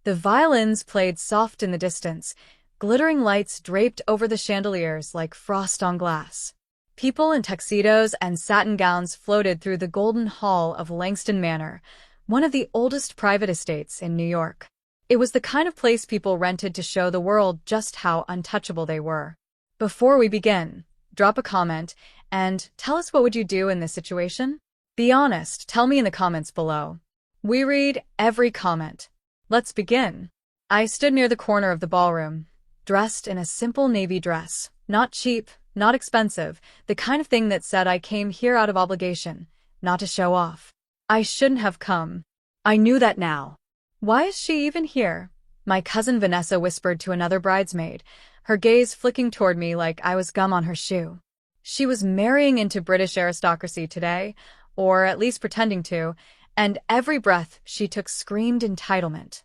The violins played soft in the distance, glittering lights draped over the chandeliers like frost on glass. People in tuxedos and satin gowns floated through the golden hall of Langston Manor, one of the oldest private estates in New York. It was the kind of place people rented to show the world just how untouchable they were. Before we begin, drop a comment and tell us, what would you do in this situation? Be honest, tell me in the comments below. We read every comment. Let's begin. I stood near the corner of the ballroom, dressed in a simple navy dress, not cheap, not expensive, the kind of thing that said I came here out of obligation, not to show off. I shouldn't have come. I knew that now. Why is she even here? My cousin Vanessa whispered to another bridesmaid, her gaze flicking toward me like I was gum on her shoe. She was marrying into British aristocracy today, or at least pretending to, and every breath she took screamed entitlement.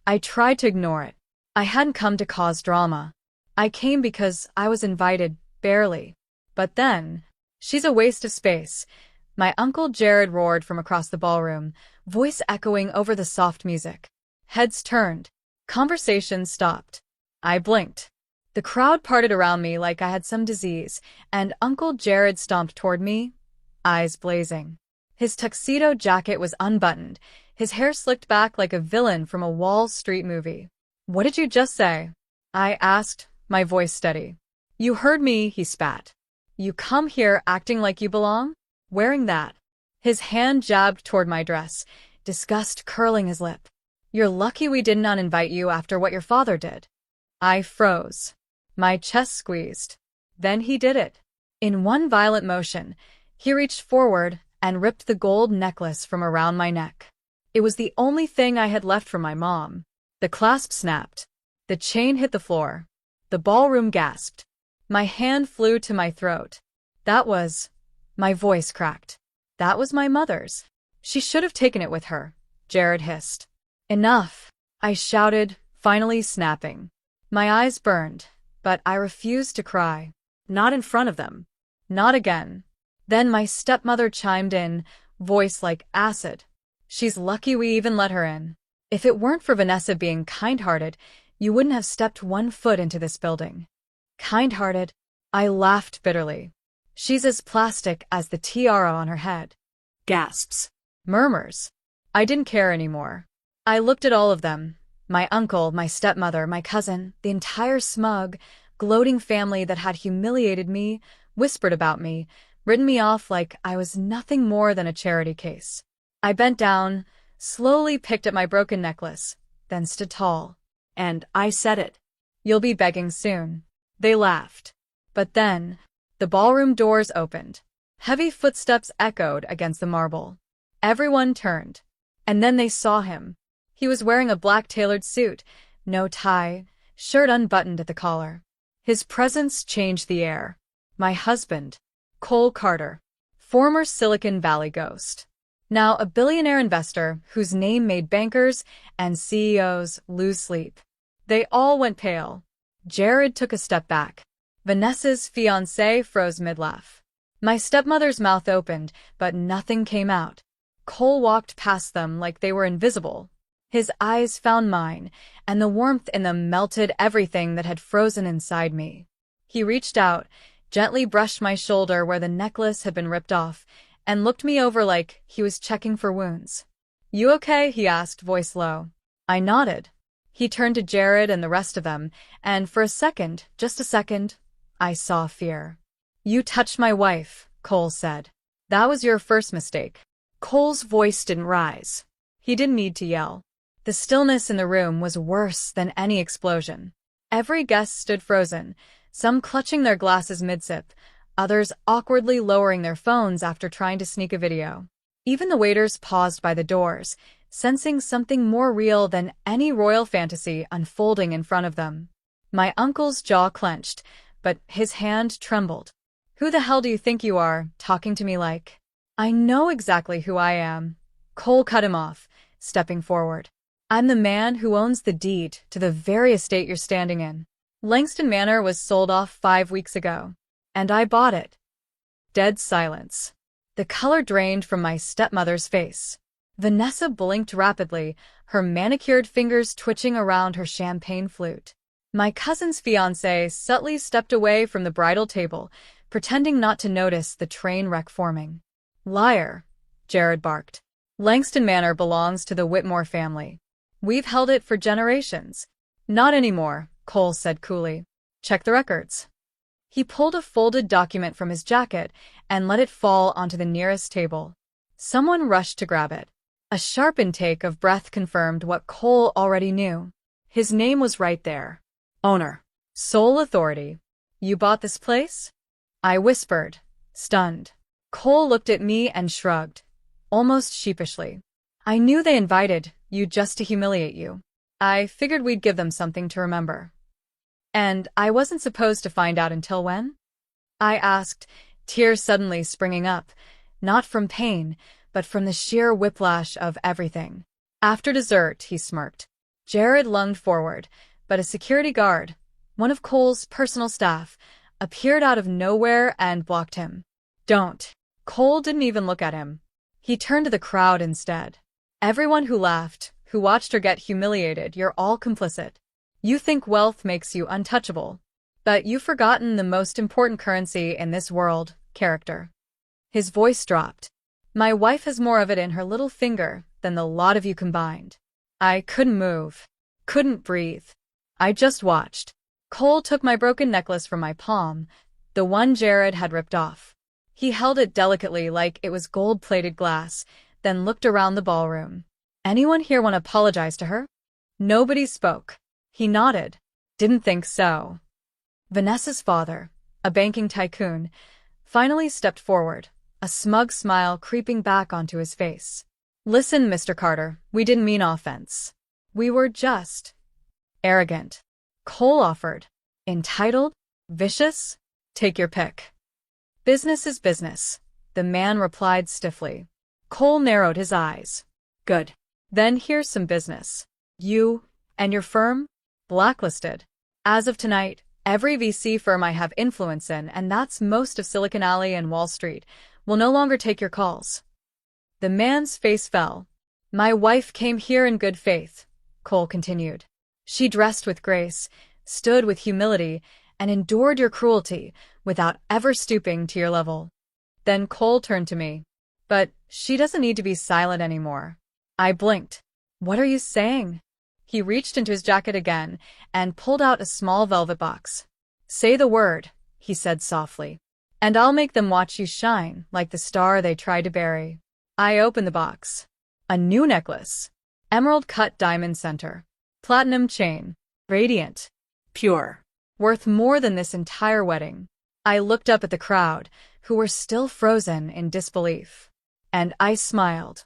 I tried to ignore it. I hadn't come to cause drama. I came because I was invited, barely. But then, she's a waste of space. My Uncle Jared roared from across the ballroom, voice echoing over the soft music. Heads turned. Conversation stopped. I blinked. The crowd parted around me like I had some disease, and Uncle Jared stomped toward me, eyes blazing. His tuxedo jacket was unbuttoned, his hair slicked back like a villain from a Wall Street movie. "What did you just say?" I asked, my voice steady. "You heard me," he spat. "You come here acting like you belong? Wearing that?" His hand jabbed toward my dress, disgust curling his lip. "You're lucky we did not invite you after what your father did." I froze. My chest squeezed. Then he did it. In one violent motion, he reached forward and ripped the gold necklace from around my neck. It was the only thing I had left from my mom. The clasp snapped. The chain hit the floor. The ballroom gasped. My hand flew to my throat. My voice cracked. That was my mother's. She should have taken it with her, Jared hissed. "Enough," I shouted, finally snapping. My eyes burned, but I refused to cry. Not in front of them. Not again. Then my stepmother chimed in, voice like acid. "She's lucky we even let her in. If it weren't for Vanessa being kind-hearted, you wouldn't have stepped one foot into this building." Kind-hearted? I laughed bitterly. "She's as plastic as the tiara on her head." Gasps. Murmurs. I didn't care anymore. I looked at all of them. My uncle, my stepmother, my cousin, the entire smug, gloating family that had humiliated me, whispered about me, written me off like I was nothing more than a charity case. I bent down, slowly picked at my broken necklace, then stood tall. And I said it. "You'll be begging soon." They laughed. But then, the ballroom doors opened. Heavy footsteps echoed against the marble. Everyone turned. And then they saw him. He was wearing a black tailored suit, no tie, shirt unbuttoned at the collar. His presence changed the air. My husband, Cole Carter, former Silicon Valley ghost. Now a billionaire investor whose name made bankers and CEOs lose sleep. They all went pale. Jared took a step back. Vanessa's fiancé froze mid-laugh. My stepmother's mouth opened, but nothing came out. Cole walked past them like they were invisible. His eyes found mine, and the warmth in them melted everything that had frozen inside me. He reached out, gently brushed my shoulder where the necklace had been ripped off, and looked me over like he was checking for wounds. "You okay?" he asked, voice low. I nodded. He turned to Jared and the rest of them, and for a second, just a second, I saw fear. "You touched my wife," Cole said. "That was your first mistake." Cole's voice didn't rise. He didn't need to yell. The stillness in the room was worse than any explosion. Every guest stood frozen, some clutching their glasses mid-sip, others awkwardly lowering their phones after trying to sneak a video. Even the waiters paused by the doors, sensing something more real than any royal fantasy unfolding in front of them. My uncle's jaw clenched, but his hand trembled. "Who the hell do you think you are, talking to me like?" "I know exactly who I am." Cole cut him off, stepping forward. "I'm the man who owns the deed to the very estate you're standing in. Langston Manor was sold off 5 weeks ago. And I bought it." Dead silence. The color drained from my stepmother's face. Vanessa blinked rapidly, her manicured fingers twitching around her champagne flute. My cousin's fiancé subtly stepped away from the bridal table, pretending not to notice the train wreck forming. Liar, Jared barked. Langston Manor belongs to the Whitmore family. We've held it for generations. Not anymore, Cole said coolly. Check the records. He pulled a folded document from his jacket and let it fall onto the nearest table. Someone rushed to grab it. A sharp intake of breath confirmed what Cole already knew. His name was right there. Owner. Sole authority. You bought this place? I whispered, stunned. Cole looked at me and shrugged, almost sheepishly. I knew they invited you just to humiliate you. I figured we'd give them something to remember. And I wasn't supposed to find out until when? I asked, tears suddenly springing up, not from pain, but from the sheer whiplash of everything. After dessert, he smirked. Jared lunged forward, but a security guard, one of Cole's personal staff, appeared out of nowhere and blocked him. Don't. Cole didn't even look at him. He turned to the crowd instead. Everyone who laughed, who watched her get humiliated, you're all complicit. You think wealth makes you untouchable. But you've forgotten the most important currency in this world, character. His voice dropped. My wife has more of it in her little finger than the lot of you combined. I couldn't move. Couldn't breathe. I just watched. Cole took my broken necklace from my palm, the one Jared had ripped off. He held it delicately like it was gold-plated glass, then looked around the ballroom. Anyone here want to apologize to her? Nobody spoke. He nodded. Didn't think so. Vanessa's father, a banking tycoon, finally stepped forward, a smug smile creeping back onto his face. Listen, Mr. Carter, we didn't mean offense. We were just arrogant. Cole offered. Entitled? Vicious? Take your pick. Business is business, the man replied stiffly. Cole narrowed his eyes. Good. Then here's some business. You and your firm? Blacklisted. As of tonight, every VC firm I have influence in, and that's most of Silicon Alley and Wall Street, will no longer take your calls. The man's face fell. My wife came here in good faith, Cole continued. She dressed with grace, stood with humility, and endured your cruelty without ever stooping to your level. Then Cole turned to me. But she doesn't need to be silent anymore. I blinked. What are you saying? He reached into his jacket again and pulled out a small velvet box. Say the word, he said softly, and I'll make them watch you shine like the star they tried to bury. I opened the box. A new necklace. Emerald-cut diamond center. Platinum chain. Radiant. Pure. Worth more than this entire wedding. I looked up at the crowd, who were still frozen in disbelief. And I smiled.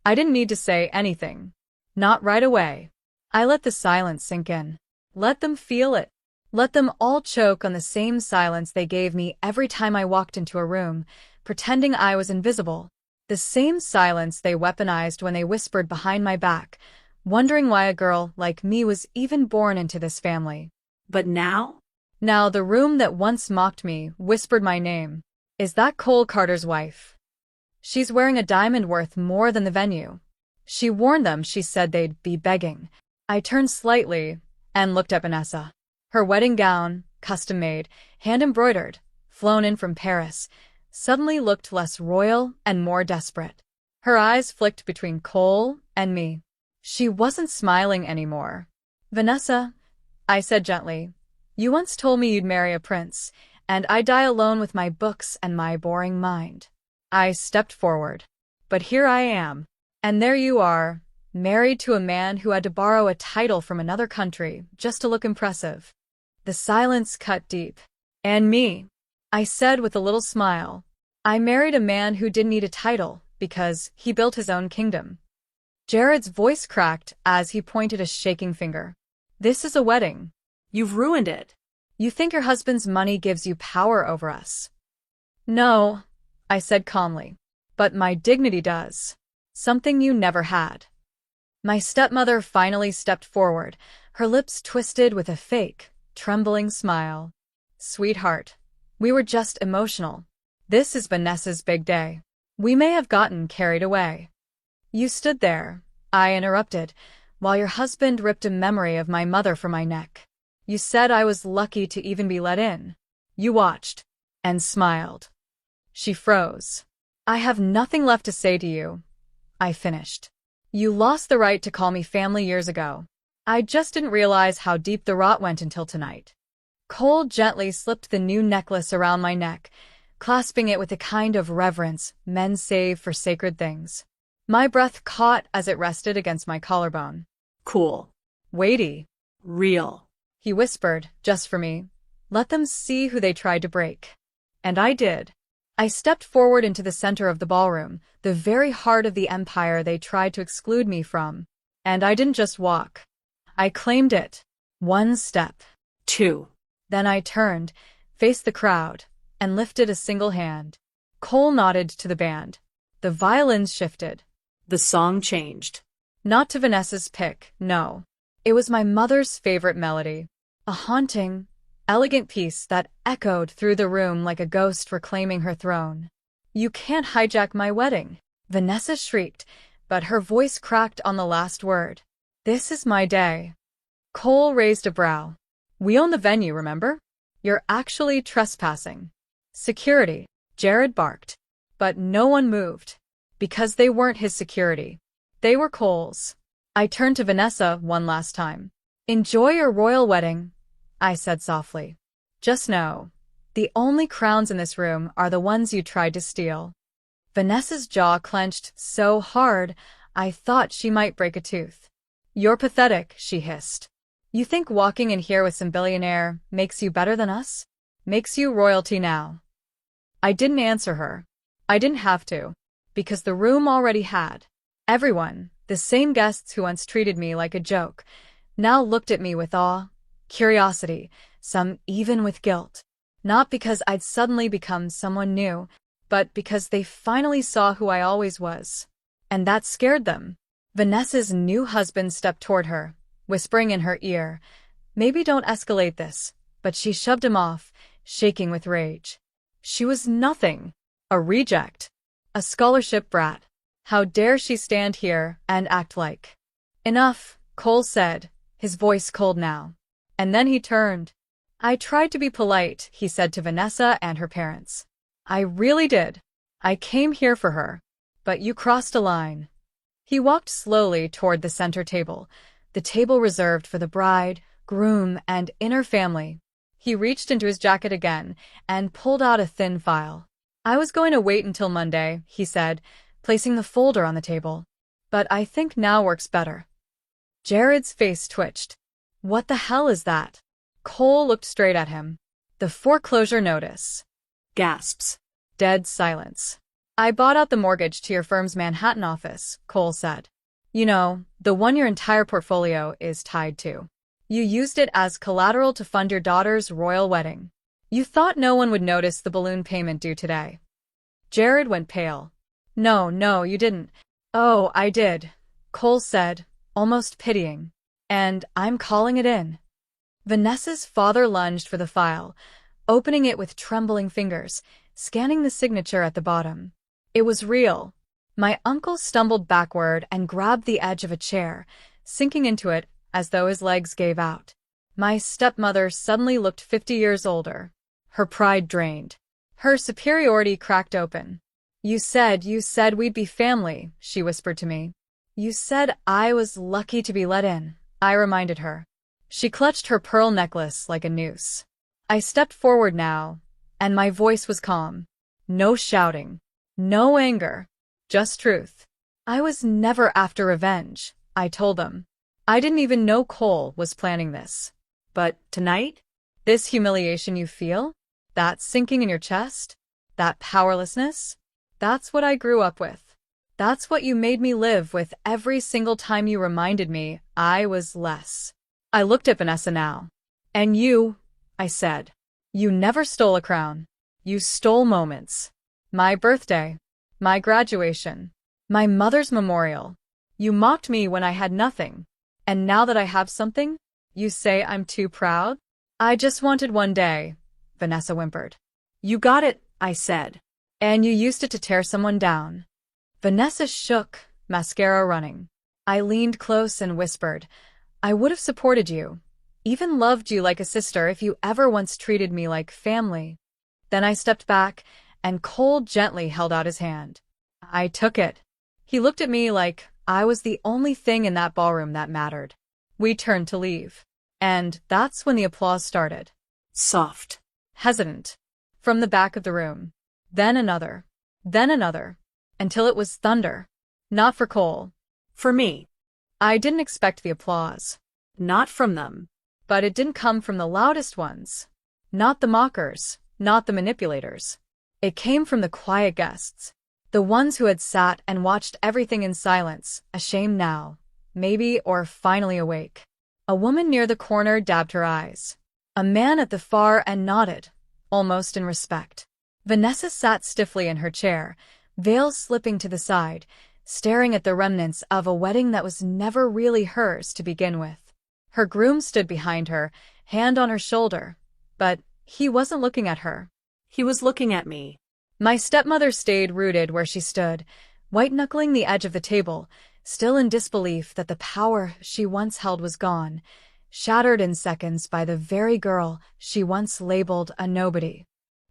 I didn't need to say anything. Not right away. I let the silence sink in. Let them feel it. Let them all choke on the same silence they gave me every time I walked into a room, pretending I was invisible. The same silence they weaponized when they whispered behind my back, wondering why a girl like me was even born into this family. But now? Now the room that once mocked me whispered my name. Is that Cole Carter's wife? She's wearing a diamond worth more than the venue. She warned them she said they'd be begging. I turned slightly and looked at Vanessa. Her wedding gown, custom-made, hand-embroidered, flown in from Paris, suddenly looked less royal and more desperate. Her eyes flicked between Cole and me. She wasn't smiling anymore. Vanessa, I said gently, you once told me you'd marry a prince, and I'd die alone with my books and my boring mind. I stepped forward. But here I am. And there you are, married to a man who had to borrow a title from another country just to look impressive. The silence cut deep. And me, I said with a little smile. I married a man who didn't need a title because he built his own kingdom. Jared's voice cracked as he pointed a shaking finger. This is a wedding. You've ruined it. You think your husband's money gives you power over us. No, I said calmly. But my dignity does. Something you never had. My stepmother finally stepped forward, her lips twisted with a fake, trembling smile. Sweetheart, we were just emotional. This is Vanessa's big day. We may have gotten carried away. You stood there, I interrupted, while your husband ripped a memory of my mother from my neck. You said I was lucky to even be let in. You watched and smiled. She froze. I have nothing left to say to you, I finished. You lost the right to call me family years ago. I just didn't realize how deep the rot went until tonight. Cole gently slipped the new necklace around my neck, clasping it with a kind of reverence men save for sacred things. My breath caught as it rested against my collarbone. Cool. Weighty. Real. He whispered, just for me. Let them see who they tried to break. And I did. I stepped forward into the center of the ballroom, the very heart of the empire they tried to exclude me from. And I didn't just walk. I claimed it. 1 step. 2. Then I turned, faced the crowd, and lifted a single hand. Cole nodded to the band. The violins shifted. The song changed. Not to Vanessa's pick, no. It was my mother's favorite melody. A haunting, elegant piece that echoed through the room like a ghost reclaiming her throne. You can't hijack my wedding, Vanessa shrieked, but her voice cracked on the last word. This is my day. Cole raised a brow. We own the venue, remember? You're actually trespassing. Security, Jared barked. But no one moved. Because they weren't his security. They were Cole's. I turned to Vanessa one last time. Enjoy your royal wedding, I said softly. Just know, the only crowns in this room are the ones you tried to steal. Vanessa's jaw clenched so hard, I thought she might break a tooth. You're pathetic, she hissed. You think walking in here with some billionaire makes you better than us? Makes you royalty now. I didn't answer her. I didn't have to, because the room already had. Everyone, the same guests who once treated me like a joke, now looked at me with awe, curiosity, some even with guilt. Not because I'd suddenly become someone new, but because they finally saw who I always was. And that scared them. Vanessa's new husband stepped toward her, whispering in her ear, maybe don't escalate this, but she shoved him off, shaking with rage. She was nothing. A reject. A scholarship brat. How dare she stand here and act like. Enough, Cole said, his voice cold now. And then he turned. I tried to be polite, he said to Vanessa and her parents. I really did. I came here for her. But you crossed a line. He walked slowly toward the center table, the table reserved for the bride, groom, and inner family. He reached into his jacket again and pulled out a thin file. I was going to wait until Monday, he said, placing the folder on the table. But I think now works better. Jared's face twitched. What the hell is that? Cole looked straight at him. The foreclosure notice. Gasps. Dead silence. I bought out the mortgage to your firm's Manhattan office, Cole said. You know, the one your entire portfolio is tied to. You used it as collateral to fund your daughter's royal wedding. You thought no one would notice the balloon payment due today. Jared went pale. No, you didn't. Oh, I did, Cole said, almost pitying. And I'm calling it in. Vanessa's father lunged for the file, opening it with trembling fingers, scanning the signature at the bottom. It was real. My uncle stumbled backward and grabbed the edge of a chair, sinking into it as though his legs gave out. My stepmother suddenly looked 50 years older. Her pride drained. Her superiority cracked open. You said we'd be family, she whispered to me. You said I was lucky to be let in, I reminded her. She clutched her pearl necklace like a noose. I stepped forward now, and my voice was calm. No shouting. No anger. Just truth. I was never after revenge, I told them. I didn't even know Cole was planning this. But tonight? This humiliation you feel? That sinking in your chest? That powerlessness? That's what I grew up with. That's what you made me live with every single time you reminded me I was less. I looked at Vanessa now. And you, I said. You never stole a crown. You stole moments. My birthday. My graduation. My mother's memorial. You mocked me when I had nothing. And now that I have something, you say I'm too proud? I just wanted one day, Vanessa whimpered. You got it, I said. And you used it to tear someone down. Vanessa shook, mascara running. I leaned close and whispered, I would have supported you, even loved you like a sister if you ever once treated me like family. Then I stepped back, and Cole gently held out his hand. I took it. He looked at me like I was the only thing in that ballroom that mattered. We turned to leave. And that's when the applause started. Soft. Hesitant. From the back of the room. Then another. Then another. Until it was thunder. Not for Cole. For me. I didn't expect the applause. Not from them. But it didn't come from the loudest ones. Not the mockers. Not the manipulators. It came from the quiet guests. The ones who had sat and watched everything in silence, ashamed now, maybe, or finally awake. A woman near the corner dabbed her eyes. A man at the far end nodded, almost in respect. Vanessa sat stiffly in her chair, veil slipping to the side, staring at the remnants of a wedding that was never really hers to begin with. Her groom stood behind her, hand on her shoulder, but he wasn't looking at her. He was looking at me. My stepmother stayed rooted where she stood, white-knuckling the edge of the table, still in disbelief that the power she once held was gone, shattered in seconds by the very girl she once labeled a nobody.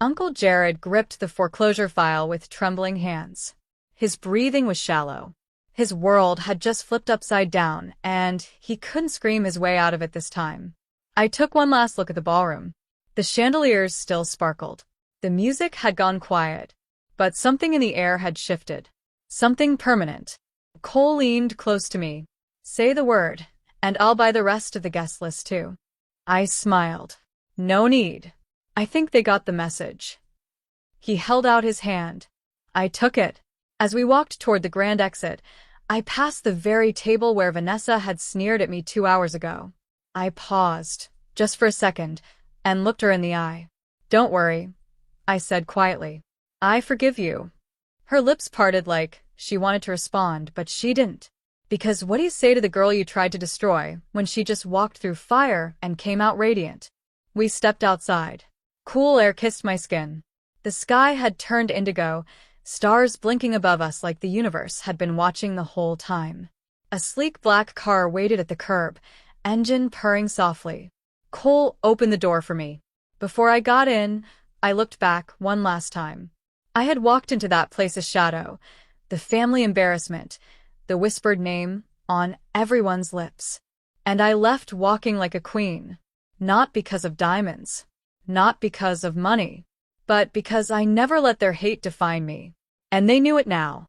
Uncle Jared gripped the foreclosure file with trembling hands. His breathing was shallow. His world had just flipped upside down, and he couldn't scream his way out of it this time. I took one last look at the ballroom. The chandeliers still sparkled. The music had gone quiet, but something in the air had shifted. Something permanent. Cole leaned close to me. Say the word, and I'll buy the rest of the guest list too. I smiled. No need. I think they got the message. He held out his hand. I took it. As we walked toward the grand exit, I passed the very table where Vanessa had sneered at me 2 hours ago. I paused, just for a second, and looked her in the eye. Don't worry, I said quietly. I forgive you. Her lips parted like she wanted to respond, but she didn't. Because what do you say to the girl you tried to destroy when she just walked through fire and came out radiant? We stepped outside. Cool air kissed my skin. The sky had turned indigo, stars blinking above us like the universe had been watching the whole time. A sleek black car waited at the curb, engine purring softly. Cole opened the door for me. Before I got in, I looked back one last time. I had walked into that place's shadow, the family embarrassment, the whispered name on everyone's lips. And I left walking like a queen. Not because of diamonds. Not because of money. But because I never let their hate define me. And they knew it now.